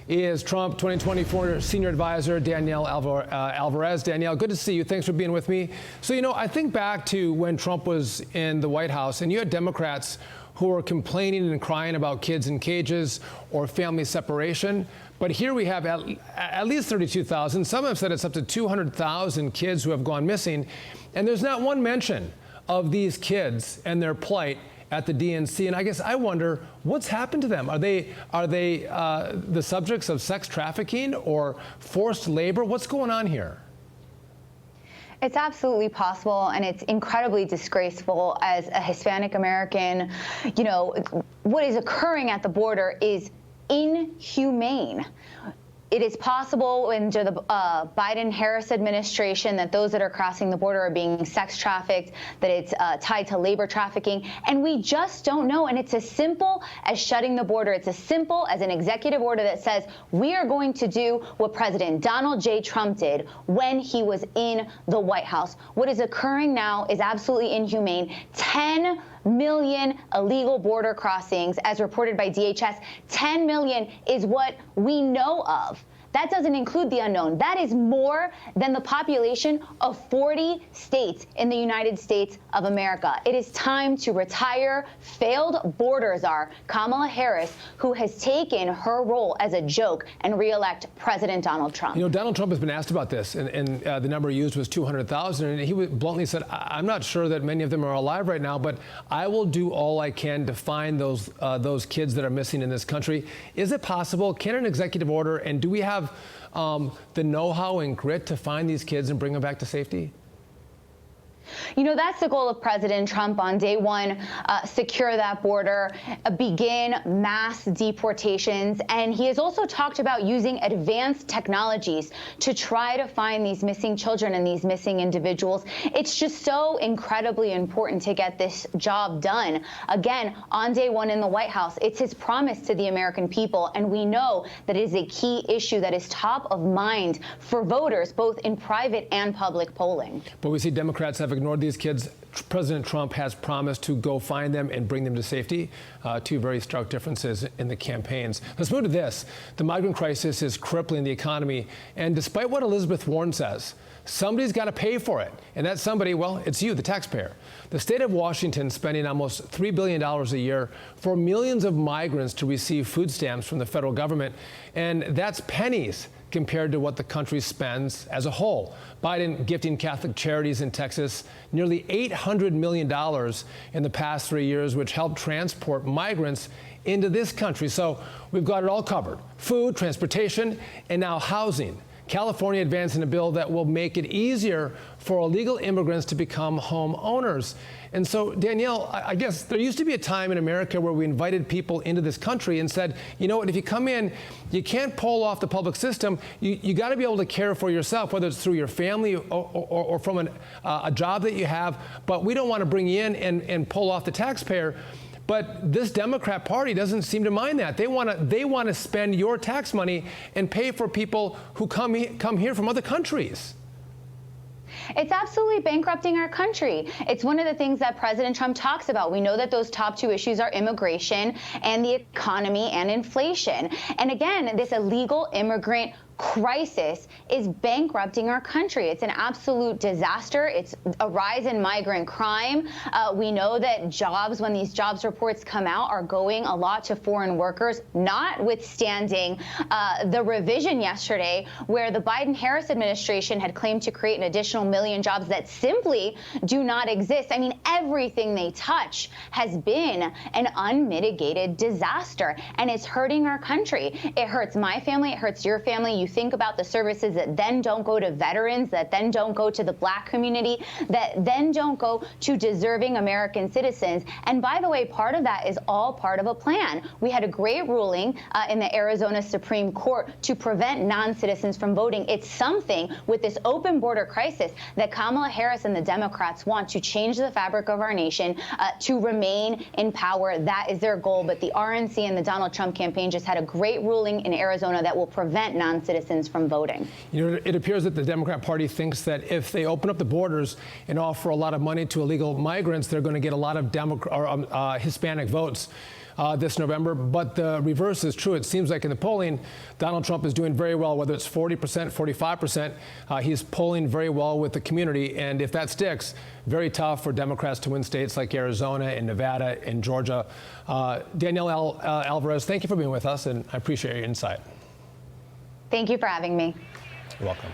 is Trump 2024 senior advisor Danielle Alvarez. Danielle, good to see you. Thanks for being with me. So, I think back to when Trump was in the White House, and you had Democrats who were complaining and crying about kids in cages or family separation. But here we have at least 32,000. Some have said it's up to 200,000 kids who have gone missing. And there's not one mention of these kids and their plight at the DNC. And I guess I wonder, what's happened to them? Are they the subjects of sex trafficking or forced labor? What's going on here? It's absolutely possible, and it's incredibly disgraceful as a Hispanic American. What is occurring at the border is inhumane. It is possible under the Biden-Harris administration that those that are crossing the border are being sex trafficked, that it's tied to labor trafficking, and we just don't know. And it's as simple as shutting the border. It's as simple as an executive order that says we are going to do what President Donald J. Trump did when he was in the White House. What is occurring now is absolutely inhumane. 10 million illegal border crossings, as reported by DHS. 10 million is what we know of. That doesn't include the unknown. That is more than the population of 40 states in the United States of America. It is time to retire failed border czar Kamala Harris, who has taken her role as a joke, and reelect President Donald Trump. Donald Trump has been asked about this, and the number used was 200,000. And he bluntly said, I'm not sure that many of them are alive right now, but I will do all I can to find those kids that are missing in this country. Is it possible? Can an executive order, and do we have the know-how and grit to find these kids and bring them back to safety? That's the goal of President Trump on day one. Secure that border, begin mass deportations. And he has also talked about using advanced technologies to try to find these missing children and these missing individuals. It's just so incredibly important to get this job done. Again, on day one in the White House, it's his promise to the American people. And we know that it is a key issue that is top of mind for voters, both in private and public polling. But we see Democrats have ignored these kids. President Trump has promised to go find them and bring them to safety. Two very stark differences in the campaigns. Let's move to this. The migrant crisis is crippling the economy. And despite what Elizabeth Warren says, somebody's got to pay for it. And that somebody, well, it's you, the taxpayer. The state of Washington spending almost $3 billion a year for millions of migrants to receive food stamps from the federal government. And that's pennies compared to what the country spends as a whole. Biden gifting Catholic charities in Texas nearly $800 million in the past 3 years, which helped transport migrants into this country. So we've got it all covered: food, transportation, and now housing. California advancing a bill that will make it easier for illegal immigrants to become homeowners. And so, Danielle, I guess there used to be a time in America where we invited people into this country and said, you know what, if you come in, you can't pull off the public system. You got to be able to care for yourself, whether it's through your family or from a job that you have. But we don't want to bring you in and pull off the taxpayer. But this Democrat Party doesn't seem to mind that. They want to spend your tax money and pay for people who come here from other countries. It's absolutely bankrupting our country. It's one of the things that President Trump talks about. We know that those top two issues are immigration and the economy and inflation. And again, this illegal immigrant crisis is bankrupting our country. It's an absolute disaster. It's a rise in migrant crime. We know that jobs, when these jobs reports come out, are going a lot to foreign workers, notwithstanding the revision yesterday where the Biden-Harris administration had claimed to create an additional 1 million jobs that simply do not exist. I mean, everything they touch has been an unmitigated disaster, and it's hurting our country. It hurts my family. It hurts your family. You think about the services that then don't go to veterans, that then don't go to the Black community, that then don't go to deserving American citizens. And by the way, part of that is all part of a plan. We had a great ruling in the Arizona Supreme Court to prevent non-citizens from voting. It's something with this open border crisis that Kamala Harris and the Democrats want to change the fabric of our nation, to remain in power. That is their goal. But the RNC and the Donald Trump campaign just had a great ruling in Arizona that will prevent non-citizens from voting. It appears that the Democrat Party thinks that if they open up the borders and offer a lot of money to illegal migrants, they're going to get a lot of Hispanic votes. this November. But the reverse is true. It seems like in the polling, Donald Trump is doing very well, whether it's 40%, 45%. He's polling very well with the community. And if that sticks, very tough for Democrats to win states like Arizona and Nevada and Georgia. Danielle Alvarez, thank you for being with us, and I appreciate your insight. Thank you for having me. You're welcome.